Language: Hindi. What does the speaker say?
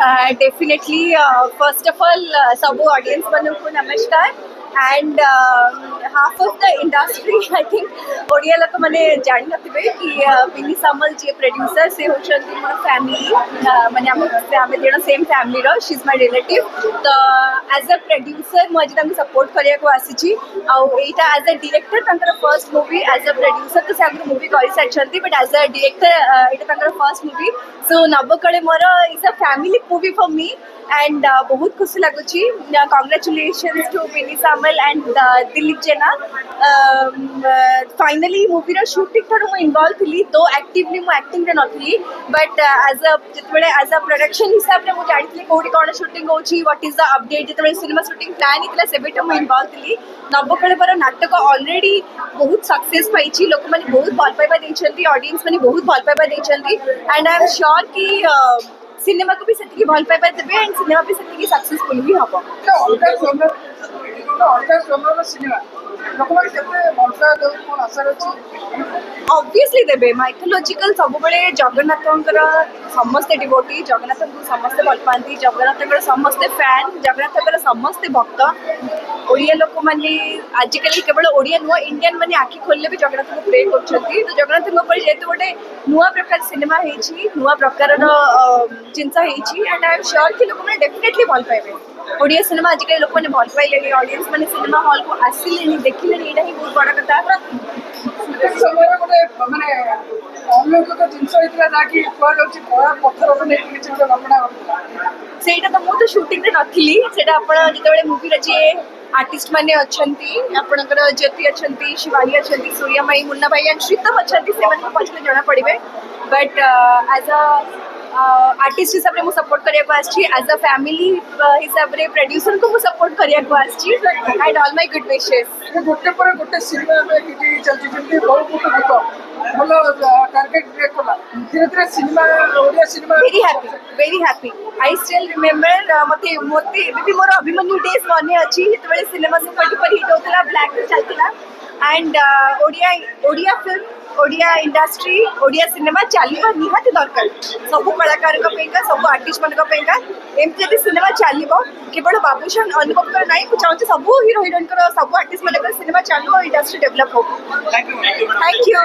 डेफिनेटली फर्स्ट ऑफ ऑल सब ऑडियंस मानू को नमस्कार and half of the industry I think Odia लोक मैंने जान नथिबे कि बिनी सामल जी प्रोड्यूसर से होचंती मोर फैमिली माने आम जण सेम फैमिली रो शी इज माय रिलेटिव तो एज अ प्रोड्यूसर मु आज तंग सपोर्ट करिया को आसीची आ एटा एज अ डायरेक्टर तंकर first movie as a producer तो से आगु मूवी करि सारछंती बट एज अ डायरेक्टर एटा तंकर फर्स्ट मूवी सो नबकड़े मोर is a family movie for me and बहुत खुशी लगुच congratulations to Vini Samal and Dilip Jena finally movie shooting ठार मुझे इनवॉल्व थी तो एक्टिवली मुझे एक्टिंग रे नथी बट एज अ जिते एज अ प्रोडक्शन हिसाब से मुझे जानी कौटी कौन शूटिंग होची व्हाट इज द अपडेट जो सिनेमा शूटिंग प्लान होता से मुझे इनवॉल्व थी नवकलेवर नाटक ऑलरेडी बहुत सक्सेस पाई लोक मैंने बहुत भल पाइबा देइछंती ऑडियंस मैंने बहुत भल पाइबा देइछंती एंड आई एम श्योर कि सिनेमा को भी सेतिकी भल पाइबा देबे एंड सिनेमा भी सेतिकी सक्सेसफुल भी हबो ऑब्वियसली देबे माइथोलॉजिकल सब बड़े जगन्नाथंकर समस्ते डिवोटी जगन्नाथ को समस्ते भल पाती जगन्नाथ समस्ते फैन जगन्नाथ समस्ते भक्त ओडिया लोक मैंने आजिकल केवल ओडिया नुआ इंडियन मैंने आखि खोलले भी जगन्नाथ को प्रे कर तो जगन्नाथ जेहतु गोटे नुआ प्रकार सिनेमा नुआ प्रकार जिनस एंड आई एम श्योर कि लोक मैंने डेफिनेटली भल पाइबे ओडिया सिनेमा आजिकल लोक मैंने भल पाइले ऑडियंस मैंने सिनेमा हॉल को आसिले देखिले यहाँ ही बहुत बड़ा कथा सेटा तो मुझे शूटिंग रे नथी सेटा आपण जिते मूवी जे आर्टिस्ट माने अच्छंती आपणकर ज्योति अच्छंती शिवानी अच्छंती सूर्या माई मुन्ना भाई एंड श्रीतम अच्छंती से माने पछले जणा पड़िबे बट एज अ आर्टिस्ट हिसाब से सपोर्ट करिया को आछि एज अ फैमिली हिसाब रे प्रोड्यूसर को सपोर्ट करिया को आछि and all my good wishes गोटे पर गोटे सिनेमा में किटी चलची जंती बहुत बहुत भलो टारगेट ब्रेक कला धीरे धीरे cinema Odia cinema very happy I still remember मते मोते भी मोर अभिमन्यु डेज मने अछि जेतबे सिनेमा से पर हिट होतला ब्लैक में चलतला and Odia film Odia industry Odia cinema चलवा निहाती दरकार सब कलाकार सब आर्टिस्ट मान एमती जब सिनेमा चलो केवल बाबूशान अनुपम ना मुझे सब हीरो हिरोइन सब आर्टिस्ट मान सिनेमा चलो और इंडस्ट्री डेवलप हो। Thank you.